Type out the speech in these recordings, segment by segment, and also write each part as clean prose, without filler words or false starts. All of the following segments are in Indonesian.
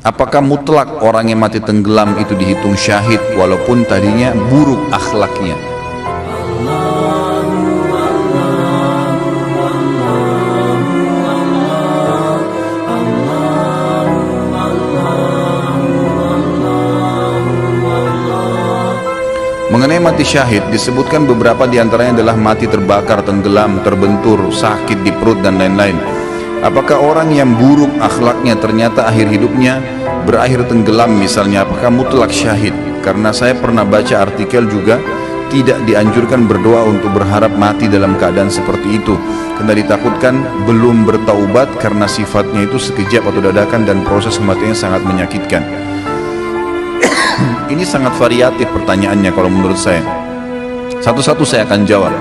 Apakah mutlak orang yang mati tenggelam itu dihitung syahid walaupun tadinya buruk akhlaknya? Mengenai mati syahid, disebutkan beberapa diantaranya adalah mati terbakar, tenggelam, terbentur, sakit di perut dan lain-lain. Apakah orang yang buruk akhlaknya ternyata akhir hidupnya berakhir tenggelam misalnya, apakah mutlak syahid? Karena saya pernah baca artikel juga tidak dianjurkan berdoa untuk berharap mati dalam keadaan seperti itu, karena ditakutkan belum bertaubat karena sifatnya itu sekejap atau dadakan dan proses kematiannya sangat menyakitkan. Ini sangat variatif pertanyaannya kalau menurut saya. Satu-satu saya akan jawab.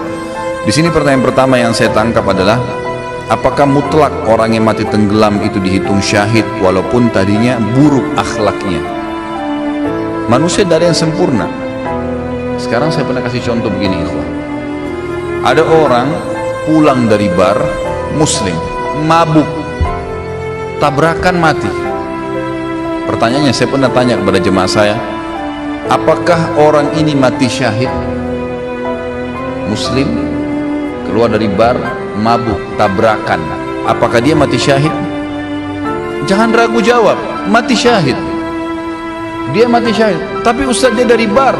Di sini pertanyaan pertama yang saya tangkap adalah, apakah mutlak orang yang mati tenggelam itu dihitung syahid walaupun tadinya buruk akhlaknya? Manusia tidak ada yang sempurna. Sekarang saya pernah kasih contoh begini, ikhwan. Ada orang pulang dari bar, muslim, mabuk, tabrakan, mati. Pertanyaannya, saya pernah tanya kepada jemaah saya, apakah orang ini mati syahid? Muslim, keluar dari bar, mabuk, tabrakan, apakah dia mati syahid? Jangan ragu jawab, mati syahid. Dia mati syahid. Tapi Ustaz, dia dari bar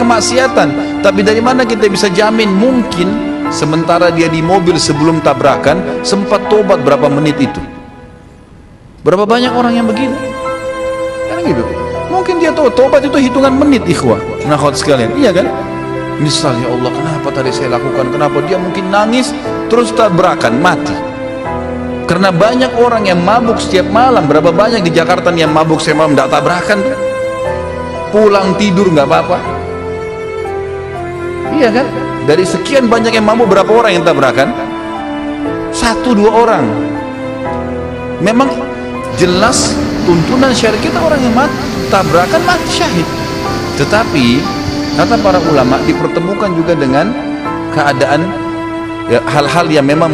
kemaksiatan. Tapi dari mana kita bisa jamin? Mungkin sementara dia di mobil sebelum tabrakan sempat tobat berapa menit itu. Berapa banyak orang yang begitu? Kan gitu. Mungkin dia tahu tobat itu hitungan menit, ikhwah. Nah, khawat sekalian, iya kan? Misalnya, Allah, kenapa tadi saya lakukan? Kenapa? Dia mungkin nangis terus tabrakan, mati. Karena banyak orang yang mabuk setiap malam. Berapa banyak di Jakarta yang mabuk setiap malam tidak tabrakan? Pulang tidur nggak apa-apa. Iya kan? Dari sekian banyak yang mabuk, berapa orang yang tabrakan? 1-2 orang. Memang jelas tuntunan syariat kita orang yang mati tabrakan mati syahid. Tetapi kata para ulama dipertemukan juga dengan keadaan hal-hal yang memang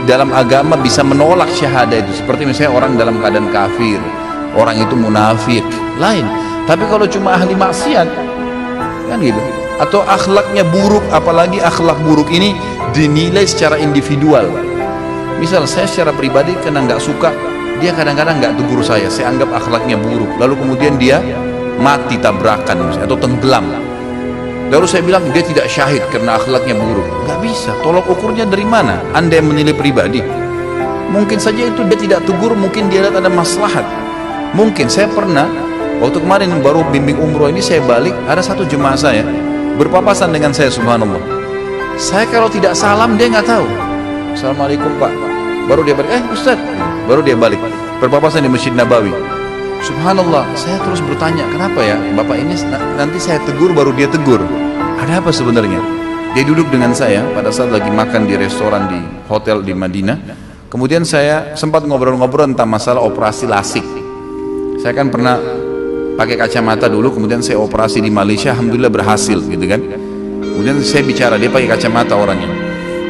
dalam agama bisa menolak syahadah itu, seperti misalnya orang dalam keadaan kafir, orang itu munafik, lain. Tapi kalau cuma ahli maksiat kan gitu, atau akhlaknya buruk, apalagi akhlak buruk ini dinilai secara individual. Misal saya secara pribadi karena nggak suka, dia kadang-kadang nggak tegur saya anggap akhlaknya buruk, lalu kemudian dia mati tabrakan misalnya, atau tenggelam, lalu saya bilang dia tidak syahid karena akhlaknya buruk. Nggak bisa, tolok ukurnya dari mana? Anda yang menilai pribadi. Mungkin saja itu dia tidak tegur, mungkin dia lihat ada maslahat. Mungkin saya pernah, waktu kemarin baru bimbing umroh ini, saya balik, ada satu jemaah saya berpapasan dengan saya, subhanallah. Saya kalau tidak salam dia nggak tahu. Assalamualaikum Pak. Baru dia balik, Ustaz, baru dia balik, berpapasan di Masjid Nabawi. Subhanallah, saya terus bertanya, kenapa ya Bapak ini nanti saya tegur baru dia tegur? Ada apa sebenarnya? Dia duduk dengan saya pada saat lagi makan di restoran di hotel di Madinah. Kemudian saya sempat ngobrol-ngobrol tentang masalah operasi lasik. Saya kan pernah pakai kacamata dulu, kemudian saya operasi di Malaysia, alhamdulillah berhasil gitu kan. Kemudian saya bicara, dia pakai kacamata orangnya.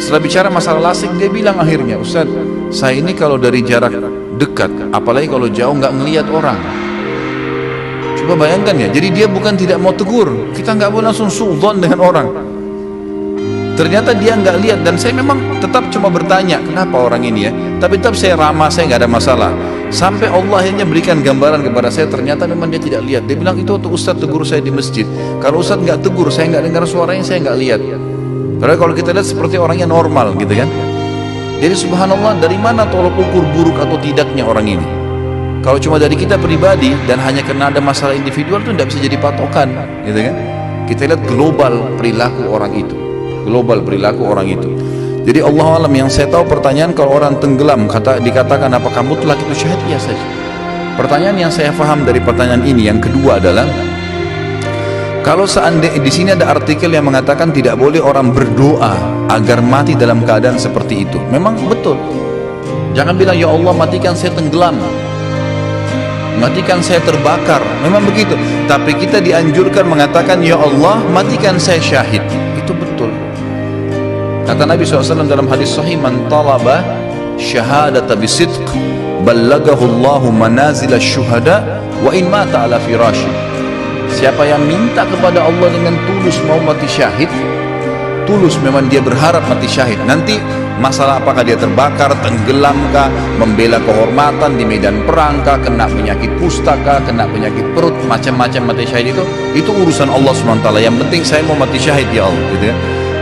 Setelah bicara masalah lasik, dia bilang akhirnya, Ustaz, saya ini kalau dari jarak dekat, apalagi kalau jauh nggak ngelihat orang. Coba bayangkan ya, jadi dia bukan tidak mau tegur, kita nggak boleh langsung suudzon dengan orang. Ternyata dia nggak lihat, dan saya memang tetap cuma bertanya, kenapa orang ini ya? Tapi tetap saya ramah, saya nggak ada masalah. Sampai Allah akhirnya berikan gambaran kepada saya, ternyata memang dia tidak lihat. Dia bilang, itu waktu Ustaz tegur saya di masjid. Kalau Ustaz nggak tegur, saya nggak dengar suaranya, saya nggak lihat. Padahal kalau kita lihat seperti orangnya normal gitu kan. Jadi subhanallah, dari mana tolok ukur buruk atau tidaknya orang ini? Kalau cuma dari kita pribadi dan hanya karena ada masalah individual itu tidak bisa jadi patokan gitu kan. Kita lihat global perilaku orang itu, global perilaku orang itu. Jadi Allah alam, yang saya tahu pertanyaan kalau orang tenggelam dikatakan apakah mutlak itu syahid, ya saja. Pertanyaan yang saya paham dari pertanyaan ini yang kedua adalah, kalau seandainya di sini ada artikel yang mengatakan tidak boleh orang berdoa agar mati dalam keadaan seperti itu. Memang betul. Jangan bilang ya Allah matikan saya tenggelam, matikan saya terbakar. Memang begitu. Tapi kita dianjurkan mengatakan ya Allah matikan saya syahid. Itu betul. Kata Nabi SAW dalam hadis sahih, man talaba syahadata bisidq ballagahu Allahu manazil asy-syuhada wa in mata ala firashi. Siapa yang minta kepada Allah dengan tulus mau mati syahid, tulus memang dia berharap mati syahid, nanti masalah apakah dia terbakar, tenggelam kah, membela kehormatan di medan perang kah, kena penyakit pustaka, kena penyakit perut, macam-macam mati syahid itu urusan Allah SWT. Yang penting saya mau mati syahid ya Allah, gitu ya.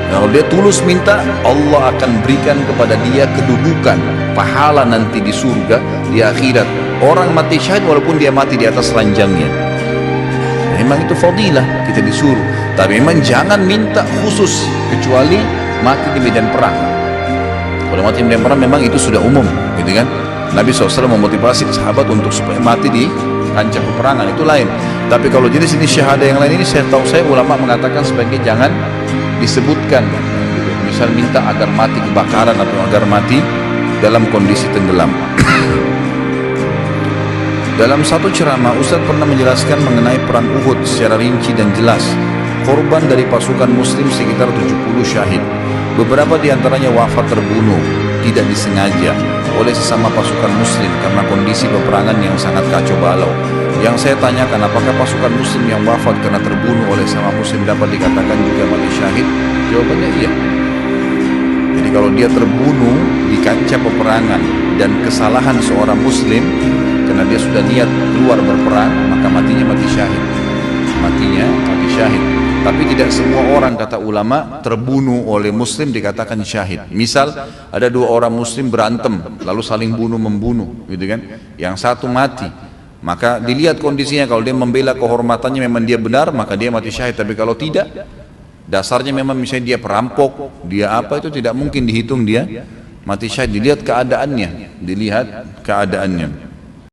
Kalau dia tulus minta, Allah akan berikan kepada dia kedudukan pahala nanti di surga, di akhirat. Orang mati syahid walaupun dia mati di atas ranjangnya, memang itu fadilah, kita disuruh. Tapi memang jangan minta khusus kecuali mati di medan perang. Kalau mati di medan perang memang itu sudah umum, gitu kan. Nabi SAW memotivasi sahabat untuk supaya mati di kancah peperangan, itu lain. Tapi kalau jenis ini syahadah yang lain ini, saya tahu ulama mengatakan sebagai jangan disebutkan, gitu. Misal minta agar mati kebakaran atau agar mati dalam kondisi tenggelam. Dalam satu ceramah, Ustaz pernah menjelaskan mengenai perang Uhud secara rinci dan jelas. Korban dari pasukan muslim sekitar 70 syahid. Beberapa di antaranya wafat terbunuh, tidak disengaja, oleh sesama pasukan muslim karena kondisi peperangan yang sangat kacau balau. Yang saya tanyakan, apakah pasukan muslim yang wafat karena terbunuh oleh sesama muslim dapat dikatakan juga mati syahid? Jawabannya iya. Jadi kalau dia terbunuh di kancah peperangan dan kesalahan seorang muslim, karena dia sudah niat keluar berperang, maka matinya mati syahid. Matinya mati syahid. Tapi tidak semua orang, kata ulama, terbunuh oleh muslim dikatakan syahid. Misal ada dua orang muslim berantem lalu saling bunuh-membunuh, gitu kan. Yang satu mati, maka dilihat kondisinya. Kalau dia membela kehormatannya memang dia benar, maka dia mati syahid. Tapi kalau tidak, dasarnya memang misalnya dia perampok, dia apa, itu tidak mungkin dihitung dia mati syahid. Dilihat keadaannya, dilihat keadaannya.